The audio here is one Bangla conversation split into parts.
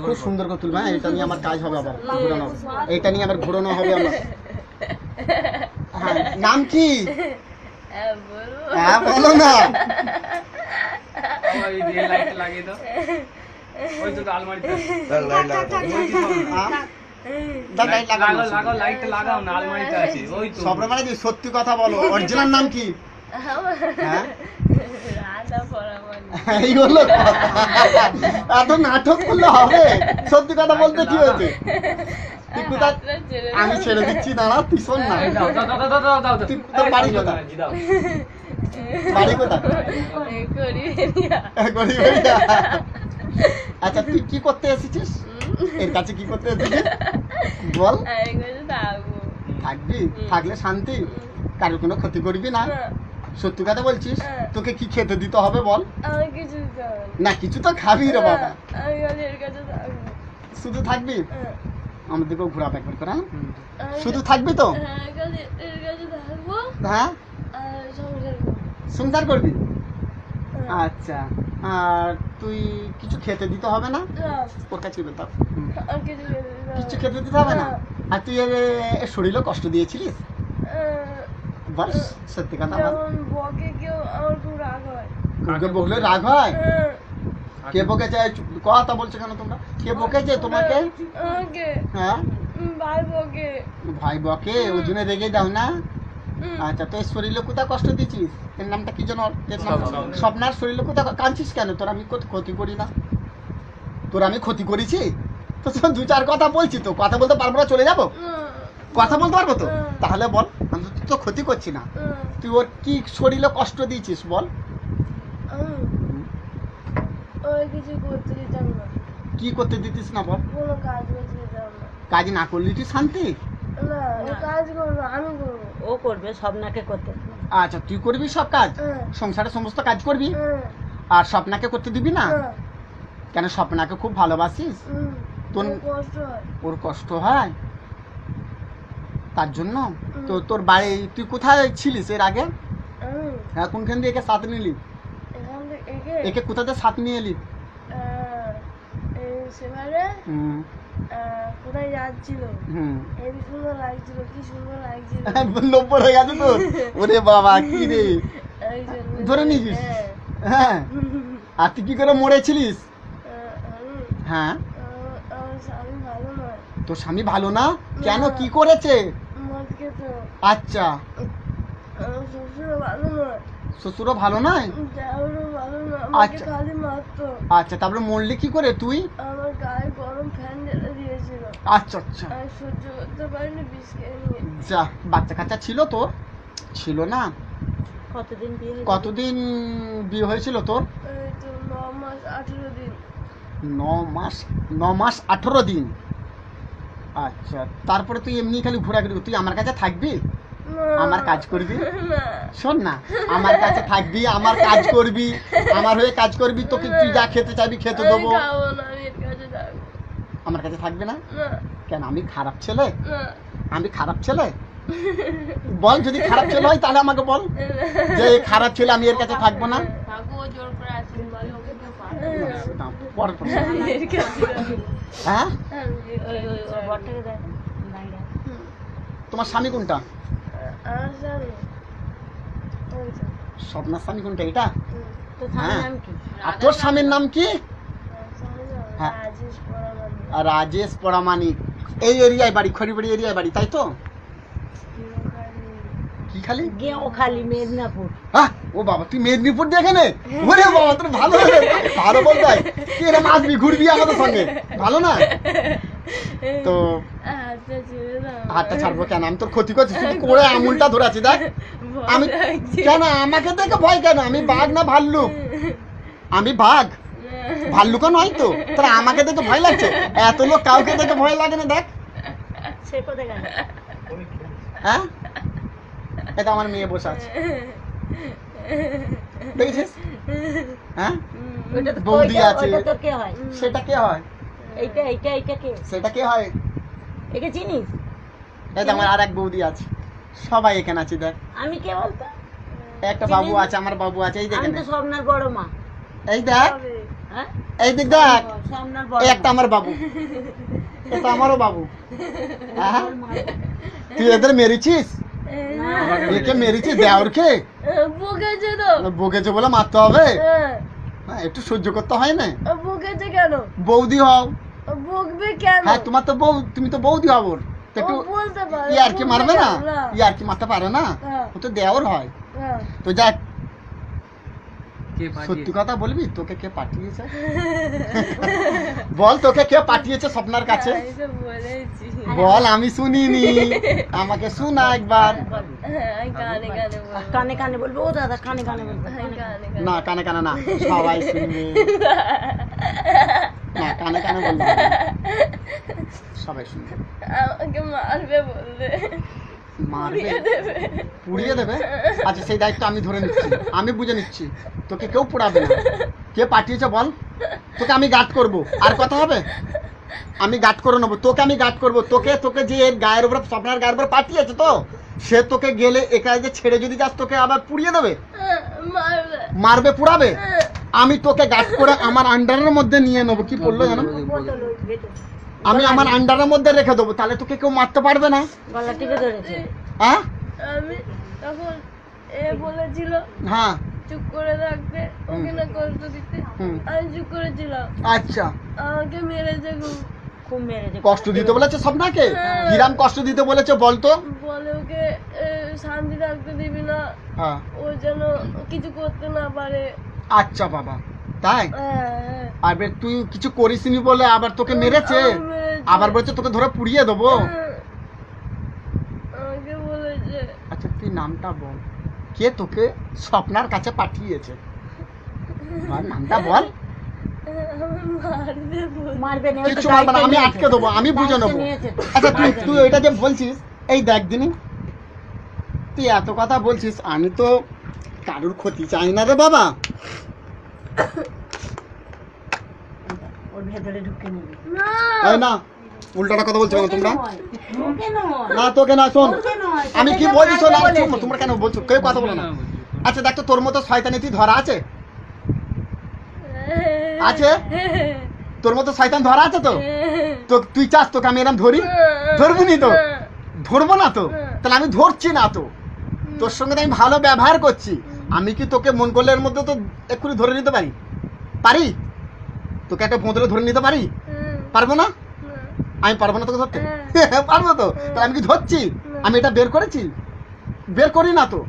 খুব সুন্দর করে তুলবে। হ্যাঁ, এটা নিয়ে আমার কাজ হবে, আবার ঘোরানো, এটা নিয়ে আবার ঘোরানো হবে আমার। হ্যাঁ, নাম কি? হ্যাঁ বলো না। সত্যি কথা বলো, অরিজিনাল নাম কি? এই হলো এত নাটক করলে হবে? সত্যি কথা বলতে কি হয়েছে? আমি ছেড়ে দিচ্ছি, দাঁড়া, তুই শোন না। তোর বাড়ি কোথায়? বাড়ি কোথায়? আচ্ছা, তুই কি করতে এসেছিস এর কাছে? কি করতে এসেছিস বল? থাকবি, থাকলে শান্তি, কারোর কোনো ক্ষতি করবি না। সত্যি কথা বলছিস? তোকে কি খেতে দিতে হবে বল? না, কিছু তো খাবি রে বাবা। শুধু থাকবি? আমাদেরকেও ঘোরা একবার করে। শুধু থাকবি তো? হ্যাঁ, সংসার করবি। আচ্ছা, আর তুই কিছু খেতে দিতে হবে না? ওর কাছে কিছু খেতে দিতে হবে না। আর তুই শরীরও কষ্ট দিয়েছিলিস বল? সত্যি কথা বল। বকলে রাগ হয়? কে বকেছে? কথা বলছো কেন তোমরা? কে বকেছে তোমাকে? হ্যাঁ, ভাই বকে, ওই জন্য রেগে যাও না? আচ্ছা, তোর শরীরে কোথায় কষ্ট দিচ্ছিস? এর নামটা কি যেন? স্বপ্নার শরীরে কোথায় কাঁদছিস কেন? তোর আমি ক্ষতি করি না? তোর আমি ক্ষতি করেছি? তো দু চার কথা বলছি, তো কথা বলতে পারবো না? চলে যাবো? কথা বলতে পারবো তো? তাহলে বল, আমি তো ক্ষতি করছি না। তুই ওর কি শরীরে কষ্ট দিয়েছিস বল? কি করতে দিতিস না বল? কাজ না করলি তুই শান্তি? ও করবে, স্বপ্নাকে করতে। আচ্ছা, তুই করবি সব কাজ, সংসারের সমস্ত কাজ করবি, আর স্বপ্নাকে করতে দিবি না কেন? স্বপ্নাকে খুব ভালোবাসিস? তোর ওর কষ্ট হয় তার জন্য তো? তোর বাড়ি তুই কোথায় ছিলিস এর আগে? হ্যাঁ, কোনখান দিয়ে একে সাথ নিলি? একে কোথাতে সাথ নিয়ে এলি? কোথায় যাচ্ছিল? কি সুন্দর লাগছিল। নম্বর হয়ে গেছে তোর? ওরে বাবা, কি রে, ধরে নিয়েছিস? হ্যাঁ, আর তুই কি করে মরেছিলিস? হ্যাঁ, তোর স্বামী ভালো না কেন? কি করেছে? আচ্ছা, শ্বশুরও ভালো নয়? আচ্ছা আচ্ছা, তারপরে মরলি কি করে তুই? আমার গায়ে গরম ফ্যান জ্বালা দিয়েছিল। আচ্ছা আচ্ছা, সহ্য করতে পারিনি, বিষ খেয়ে নিয়ে। যা, বাচ্চা কাচ্চা ছিল তোর? ছিল না? কতদিন বিয়ে হয়েছিল তোর? 9 মাস 18 দিন। 9 মাস 18 দিন। আচ্ছা, তারপরে তুই এমনি খালি ঘোরাঘুরি? তুই আমার কাছে থাকবি, আমার কাজ করবি? শোন না, আমার কাছে থাকবি, আমার কাজ করবি, আমার হয়ে কাজ করবি, তোকে তুই যা খেতে চাইবি খেতে দেবো। আমার কাছে থাকবি না কেন? আমি খারাপ ছেলে? আমি খারাপ ছেলে? বল, যদি খারাপ ছেলে হয় তাহলে আমাকে বল যে খারাপ ছেলে, আমি এর কাছে থাকবো না। হ্যাঁ, তোমার স্বামী কোনটা? স্বপ্নার স্বামী কোনটা? এটা? হ্যাঁ, আর তোর স্বামীর নাম কি? রাজেশ পরামানিক। এই এরিয়ায় বাড়ি, খড়িবাড়ি এরিয়ায় বাড়ি, তাই তো? কি খালি? গেঁওখালি, মেদিনীপুর। হ্যাঁ, ও বাবা, তুই মেদিনীপুর দেখে নে? ওরে বাবা, তোর ভালো ভালো বলতে হয়। তুই এরকম আসবি, ঘুরবি আমাদের সঙ্গে, ভালো না? তো হাতটা ছাড়বো কেন? আমি তোর ক্ষতি করছি, শুধু করে আঙুলটা ধরেছি, দেখ। আমি কেন? আমাকে দেখে ভয় কেন? আমি বাঘ না ভাল্লুক? আমি বাঘ, ভাল্লুকও নয় তো। তোরা আমাকে দেখে ভয় লাগছে? এত লোক কাউকে দেখে ভয় লাগে না, দেখ। হ্যাঁ, এটা আমার মেয়ে বসে আছে, দেখেছিস? হ্যাঁ, বৌদি আছে। সেটা কে হয়? সেটা কে হয়? একে চিনিস? এটা আমার আর এক বৌদি আছে, সবাই এখানে আছে, দেখ। আমি কে বলতো? একটা বাবু আছে, আমার বাবু আছে, এই দেখ। আমি তো স্বপ্নার বড় মা। এই দেখ, হ্যাঁ এই দিক দেখ, সামনের এই একটা আমার বাবু, এটা আমারও বাবু। হ্যাঁ? তুই এদের মেরেছিস? একে মেরেছিস দেওরকে? বকেছে তো। বকেছে বলে মারতে হবে? হ্যাঁ। হ্যাঁ, একটু সহ্য করতে হয় না? বকেছে কেন? বৌদি হও। বকবে কেন? হ্যাঁ, তোমার তো বউ, তুমি তো বৌদি হও ওর। তো একটু ও বলতে পারে, ইয়ার কি বলবে মারবে না? কেন? না। ইয়ার কি মারতে পারে না? হ্যাঁ। ও তো দেওর হয়। হ্যাঁ। তো যাক, সত্যি কথা বলবি, তোকে কে পাঠিয়েছে? বল, তোকে কে পাঠিয়েছে স্বপ্নার কাছে? আমি তো বলেছি। বল, আমি শুনিনি, আমাকে শোনা একবার। আমি কানে কানে বলবো। কানে কানে বলবো, ও দাদা কানে কানে বলবো। আমি কানে কানে। না, কানে কানে না, সবাই শুনবে। না, কানে কানে বলবো, সবাই শুনবে। আমাকে মারবে বলবে। মারবে? পুড়িয়ে দেবে। পুড়িয়ে দেবে? আচ্ছা, সেই দায়িত্ব আমি ধরে নিচ্ছি, আমি বুঝে নিচ্ছি, তোকে কেউ পুড়াবে না। কে পাঠিয়েছে বল, তোকে আমি গার্ড করব। আর কথা হবে? আমি গার্ড করে নেবো তোকে, আমি গার্ড করবো তোকে। তোকে যে এর গায়ের উপরে, স্বপ্নার গায়ের উপরে পাঠিয়েছে, তো সে তোকে গেলে একা যে ছেড়ে যদি যাস, তোকে আবার পুড়িয়ে দেবে? মারবে। মারবে, পুড়াবে? আমি তোকে গার্ড করে আমার আন্ডারের মধ্যে নিয়ে নেবো। কি বললো জানো? বোতল ওই ভেতর। আমি আমার আন্ডারের মধ্যে রেখে দেবো, তাহলে তোকে কেউ মারতে পারবে না। গলা টিপে ধরেছে। হ্যাঁ আমি তখন বলেছিল হ্যাঁ। চুপ করে থাকতে, ওকে না কষ্ট দিতে। হুম। আমি চুপ করেছিলাম। আচ্ছা, আমাকে মেরেছে খুব। খুব মেরেছে। কষ্ট দিতে বলেছে স্বপ্নাকে? কিরাম কষ্ট দিতে বলেছে বলতো? বলে ওকে শান্তি থাকতে দিবি না, হ্যাঁ। ও যেন কিছু করতে না পারে। আচ্ছা বাবা, তাই? হ্যাঁ। আর তুই কিছু করিসনি বলে আবার তোকে মেরেছে? আমি মেরেছে। আবার বলছে তোকে ধরে পুড়িয়ে দেবো? হ্যাঁ। আমাকে বলেছে। আচ্ছা, তুই নামটা বল, কে তোকে স্বপ্নার কাছে পাঠিয়েছে? বল, নামটা বল। আমি মারবে বলে। মারবে না, কিছু মারবে না, আমি আটকে দেবো, আমি বুঝে নেবো। আচ্ছা, তুই এটা যে বলছিস, এই দেখ দিনি, তুই এত কথা বলছিস, আমি তো কারুর ক্ষতি চাই না রে বাবা। ওর ভেতরে ঢুকে নিবি। না। এই না, উল্টাটা কথা বলছো কেন তোমরা? ওকে নয়। না, তোকে না, শোন, ওকে নয়। আমি কি তোকে বলছি শোন। মারবে আর বলেছে। তোমরা কেন বলছো? কেউ কথা বলো না। আচ্ছা দেখ তো, তোর মতো শয়তানি তুই ধরা আছে? আছে? তোর মতো শয়তান ধরা আছে তো? তো তুই চাস তোকে আমি এরকম ধরি? ধরবি নি তো? ধরবো না তো? তাহলে আমি ধরছি না তো, তোর সঙ্গে তো আমি ভালো ব্যবহার করছি। আমি কি তোকে মন করলে এর মধ্যে তো এক্ষুনি ধরে নিতে পারি? পারি? তোকে একটা বোতলে ধরে নিতে পারি? পারবো না? আমি পারবো না তোকে ধরতে? পারবো তো। তাহলে আমি কি ধরছি? আমি এটা বের করেছি? বের করি না তো,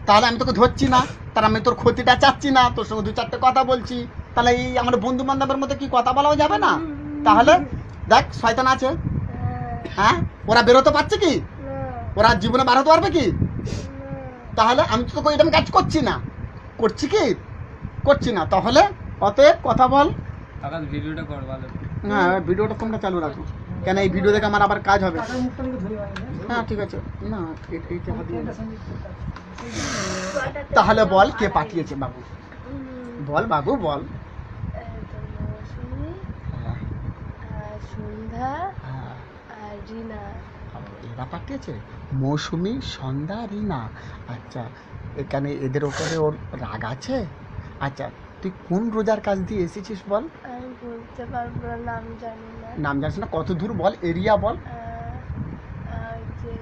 তাহলে আমি তোকে ধরছি না, তাহলে আমি তোর ক্ষতিটা চাচ্ছি না, তোর সঙ্গে দু চারটে কথা বলছি, তাহলে এই আমার বন্ধু বান্ধবের মধ্যে কি কথা বলাও যাবে না? তাহলে দেখ, শয়তান আছে, হ্যাঁ, ওরা বেরোতে পারছে কি? ওরা জীবনে বার হতে পারবে কি? তাহলে আমি তো তোকে এরকম কাজ করছি না, করছি কি? করছি না। তাহলে অতএব কথা বল। ভিডিওটা কর ভালো। হ্যাঁ, ভিডিওটা তোমরা চালু রাখো, কেন এই ভিডিও দেখে আমার আবার কাজ হবে। হ্যাঁ ঠিক আছে। না, এইটা দিয়ে দাও। তাহলে বল, কে পাঠিয়েছে বাবু? বল বাবু, বল। মৌসুমি, হ্যাঁ, আর সন্ধ্যা, হ্যাঁ, আর রিনা। এরা পাঠিয়েছে? মৌসুমি, সন্ধ্যা, রিনা। আচ্ছা, এখানে এদের ওপরে ওর রাগ আছে? আচ্ছা, তুই কোন রোজার কাজ দিয়ে এসেছিস বল? আমি বলতে পারবো না, নাম জানি না। নাম জানিস না? কত দূর বল, এরিয়া বল, আর যে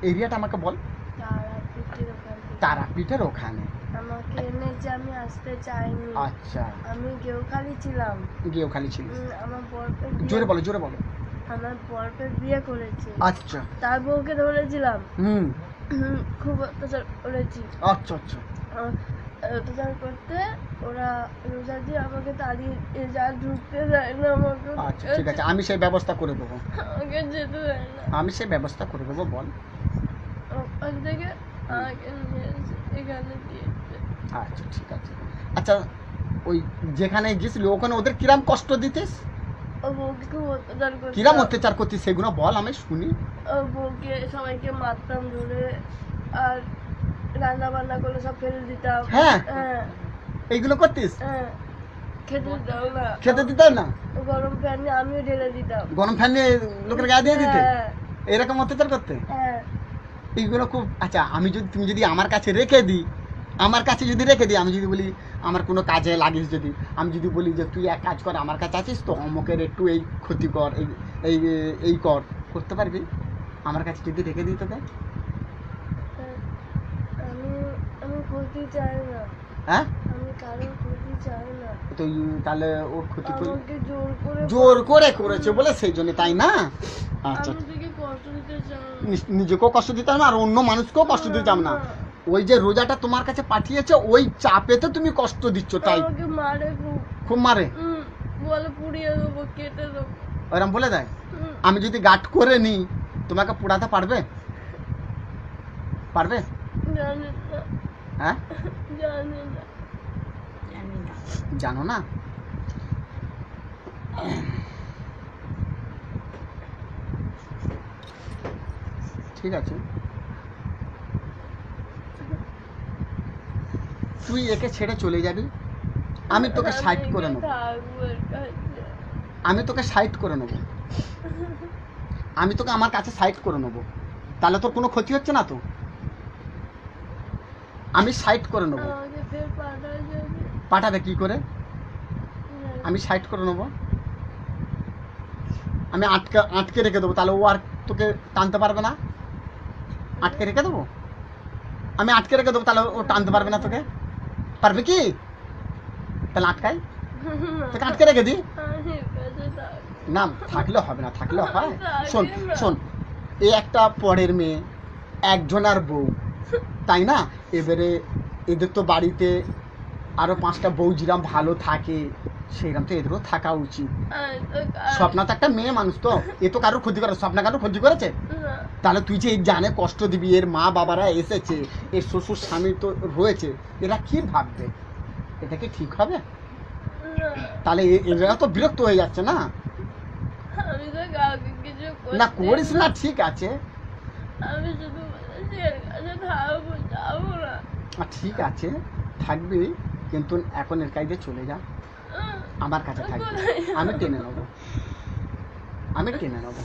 এরিয়াটা আমাকে বল। তারাপীঠের ওখানে। তারাপীঠের ওখানে। আমাকে এনেছে, আমি আসতে চাইনি। আচ্ছা, আমি গেউখালি ছিলাম। গিয়েও খালি ছিলিস? আমার বরফের জোরে বলো, জোরে বলো। আমার বরফের বিয়ে করেছে। আচ্ছা, তার বউকে ধরেছিলাম। হুম, খুব অত্যাচার করেছি। আচ্ছা আচ্ছা, অত্যাচার করতে ওরা রোজা দিয়ে আমাকে তাড়িয়ে যা ঢুকতে দেয় না আমাকে। আচ্ছা ঠিক আছে, আমি সেই ব্যবস্থা করে দেবো, আমাকে যেতে দেয় না। আমি সেই ব্যবস্থা করে দেবো। বল। ওখান থেকে আমাকে নিয়ে এসে এখানে দিয়েছে। আচ্ছা ঠিক আছে। আচ্ছা, ওই যেখানে গেছিলি ওখানে ওদের কিরাম কষ্ট দিতিস? ও বউকে খুব অত্যাচার করতো। কিরাম অত্যাচার করতিস সেগুলো বল, আমি শুনি। ও বউকে সবাইকে মারতাম ধরে, আর রান্না বান্না করলে সব ফেলে দিতাম। হ্যাঁ, হ্যাঁ, এইগুলো করতিস? হ্যাঁ, খেতে দিতাম না। খেতে দিতাম না? গরম ফ্যান নিয়ে আমিও ঢেলে দিতাম। গরম ফ্যান নিয়ে লোকের গায়ে দিয়ে দিতে? হ্যাঁ, এরকম অত্যাচার করতে? হ্যাঁ। এইগুলো খুব। আচ্ছা, তুমি যদি আমার কাছে রেখে দিই, আমার কাছে যদি রেখে দিই, আমি যদি বলি আমার কোনো কাজে লাগিস, যদি আমি যদি বলি যে তুই এক কাজ কর, আমার কাছে আছিস তো, অমুকের একটু এই ক্ষতি কর, এই এই করতে পারবি? আমার কাছে যদি রেখে দিই তোকে, আমি ক্ষতি চাই না। হ্যাঁ আমি কারোর ক্ষতি চাই না। তুই তাহলে ওর ক্ষতি করি আমাকে জোর করে করেছে বলে সেই জন্য, তাই না? আচ্ছা, আমি তোকে কষ্ট দিতে চাই না। নিজেকেও কষ্ট দিতাম না আর অন্য মানুষকেও কষ্ট দিতাম না। ওই যে রোজাটা তোমার কাছে পাঠিয়েছে ওই চাপেতে তুমি কষ্ট দিচ্ছ, তাই আমাকে মারে খুব মারে, বলে পুড়িয়ে দেবো, কেটে দেবো, ওরম বলে দেয়। আমি যদি গাট করে নিই তোমাকে পোড়াতে পারবে? পারবে? জানি না, হ্যাঁ জানি না। জানো না? ঠিক আছে, তুই একে ছেড়ে চলে যাবি, আমি তোকে সাইড করে নেবো, আমি তোকে সাইড করে নেবো, আমি তোকে আমার কাছে সাইড করে নেবো, তাহলে তোর কোনো ক্ষতি হচ্ছে না তো? আমি সাইড করে নেবো। পাঠাবে কি করে? আমি সাইড করে নেবো, আমি আটকে রেখে দেবো, তাহলে ও আর তোকে টানতে পারবে না। আটকে রেখে দেবো, আমি আটকে রেখে দেবো, তাহলে ও টানতে পারবে না তোকে। পারবে কি? তাহলে আটকাই, তোকে আটকে রেখে দিই না। থাকলে হবে না, থাকলে হয়। শোন শোন, এই একটা পরের মেয়ে, একজনার বউ, তাই না? এবারে এদের তো বাড়িতে আরো 5টা বউ যেরকম ভালো থাকে সেইরকম তো এদেরও থাকা উচিত। স্বপ্না তো একটা মেয়ে মানুষ, তো এ তো কারোর ক্ষতি করে, স্বপ্না কারোর ক্ষতি করেছে? তাহলে তুই যে জানে কষ্ট দিবি, এর মা বাবারা এসেছে, এর শ্বশুর স্বামী তো রয়েছে, এরা কি ভাববে? এটা কি ঠিক হবে? তাহলে এরা তো বিরক্ত হয়ে যাচ্ছে না। না করিস না, ঠিক আছে, আমি শুধু যাবো না। ঠিক আছে থাকবি, কিন্তু এখন এর কাছে চলে যা, আমার কাছে থাকবি, আমি টেনে নেবো, আমি টেনে নেবো।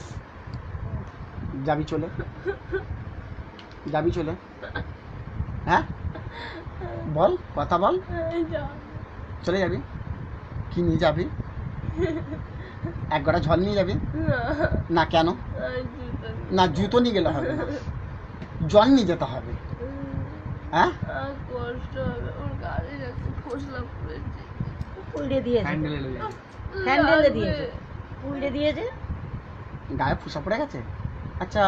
যাবি চলে, যাবি চলে, হ্যাঁ বল, কথা বল, চলে যাবি? কি নিয়ে যাবি? এক গড়া ঝল নিয়ে যাবি? না কেন? না জুতো নিয়ে গেলে হবে না, জল নিয়ে যেতে হবে। হ্যাঁ কষ্ট হবে, ওর গাড়ি একটু ফসলা পড়েছে, উল্টে দিয়েছে, হ্যান্ডেলে লেগে হ্যান্ডেলে দিয়েছে, উল্টে দিয়েছে, গায়ে ফুসা পড়ে গেছে। আচ্ছা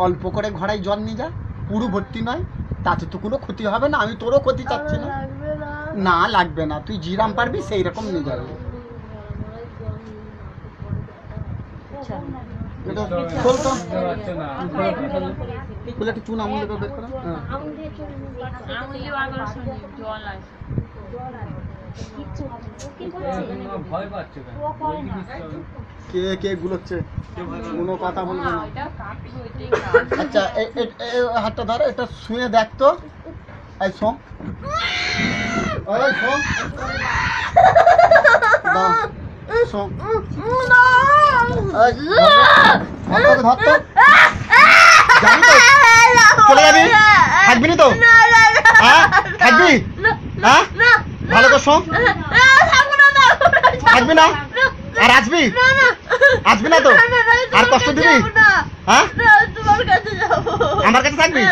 অল্প করে ঘড়াই জল নিয়ে যা, পুরো ভর্তি নয়, তাতে তো কোনো ক্ষতি হবে না, আমি তোরও ক্ষতি চাচ্ছি না। লাগবে না। না লাগবে না, তুই জিরাম পারবি সেই রকম নিয়ে যাবি। আচ্ছা এটা খোল তো, যাচ্ছে না। খুলে একটু চুন আমুল বের করো। ভয় পাচ্ছে কেন? কে কে গুলোচ্ছে, কোনো কথা বলবে না। আচ্ছা হাতটা ধর, এটা শুয়ে দেখ তো। এই শোন, ওই শোন, দাও, শোন, ধর তো, যাবি তো? চলে যাবি? থাকবি না তো? হ্যাঁ থাকবি? হ্যাঁ ভালো করে শোন, থাকবি না? আর আসবি? আসবি না তো? আর কষ্ট দিবি? হ্যাঁ তোমার কাছে যাবো, আমার কাছে থাকবি?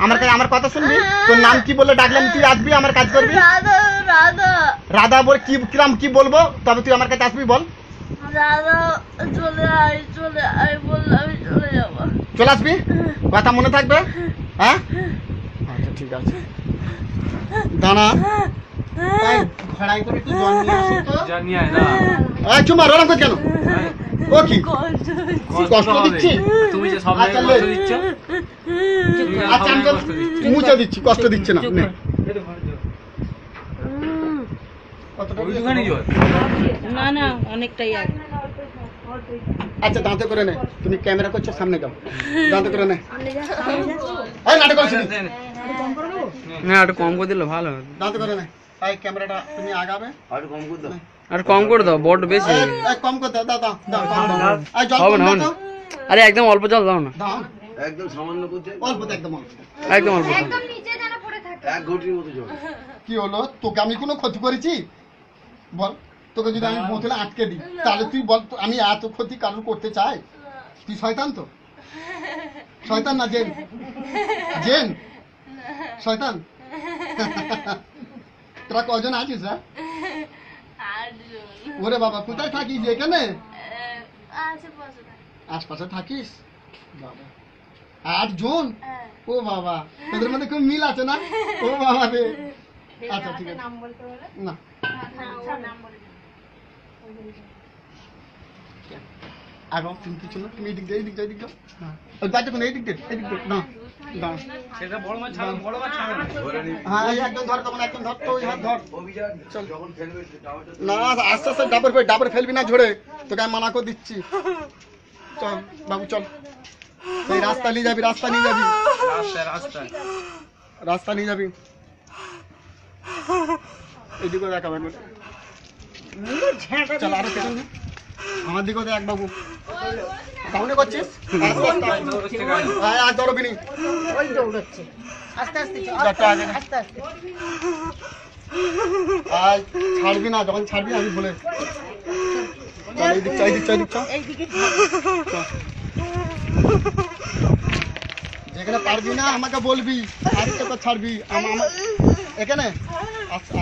আমার কাছে আমার কথা শুনবি? তোর নাম কি বলে ডাকলাম তুই আসবি, আমার কাজ করবি? রাধা রাধা রাধা বলে কি কিরাম কি বলবো, তবে তুই আমার কাছে আসবি, বল। রাধা চলে আয় বললে আমি চলে যাবো। চলে আসবি, কথা মনে থাকবে? হ্যাঁ আচ্ছা ঠিক আছে, দাঁড়া, ঘড়াই করে একটু জল নিয়ে আসো তো। জানি আয় না। এই চুমা রোনা কর কেন? ও কি কষ্ট দিচ্ছি? তুমি যে সব আচ্ছা, কষ্ট দিচ্ছ, আচ্ছা আমি তো মুছে দিচ্ছি, কষ্ট দিচ্ছে না। নে। কতটা ওইখানে জল। না না অনেকটাই আগে। আচ্ছা দাঁতে করে নে, তুমি ক্যামেরা করছো সামনে যাও, দাঁতে করে নে। এই নাটক করছিস? না একটু কম করে দিলে ভালো হয়। দাঁতে করে নে, এই ক্যামেরাটা তুমি আগাবে, আর কম করে দাও, বড় বেশি। এই কম করে দাও, দাও দাও দাও, দাও। এই জল হবে না, কম হবে না। দাও, আরে একদম অল্প জল দাও না, দাও একদম সামান্য করতে অল্প তো, একদম অল্প। একদম অল্প। একদম নিচে যেন পড়ে থাকে। কি হলো, তোকে আমি কোনো ক্ষতি করেছি বল? তোকে যদি আমি বোতলে আটকে দিই তাহলে তুই বল, আমি এত ক্ষতি কারোর করতে চাই? তুই শয়তান তো, শয়তান না জেন? জেন শয়তান। তোরা কজন আছিস রে? ওরে বাবা, কোথায় থাকিস এখানে? আশপাশে থাকিস? বাবা 8 জন? ও বাবা, তোদের মধ্যে খুব মিল আছে না? ও বাবা রে। আচ্ছা ঠিক আছে, না আগো তুমি কিছু না, তুমি এদিক দিয়ে এদিক দিয়ে এদিক দিয়ে, হ্যাঁ ওই বাচ্চা কোন এদিক দিয়ে এদিক দিয়ে, না দাও সেটা বড় মাছ ছাড়া, বড় মাছ ছাড়া না। হ্যাঁ এই একজন ধর, তখন একজন ধর, তো ওই হাত ধর। চল না, আস্তে আস্তে ডাবর ফেলবি না ঝরে, তোকে আমি মানা করে দিচ্ছি। চল বাবু চল, এই রাস্তা নিয়ে যাবি, রাস্তা নিয়ে যাবি, রাস্তা নিয়ে যাবি। এদিকে দেখাবেন, চল আরো পেছন দে। আমার দিকেও দেখ বাবু, তাহলে করছিস আর দৌড়বি নি, ওই দৌড়চ্ছে আস্তে আস্তে চল, যাচ্ছে আগে না। আস্তে আস্তে। আর ছাড়বি না, যখন ছাড়বি আমি বলে চল, এইদিক চাই দিক চাই দিক চল, এইদিকে যেখানে পারবি না আমাকে বলবি, আজকে তো ছাড়বি। এখানে আচ্ছা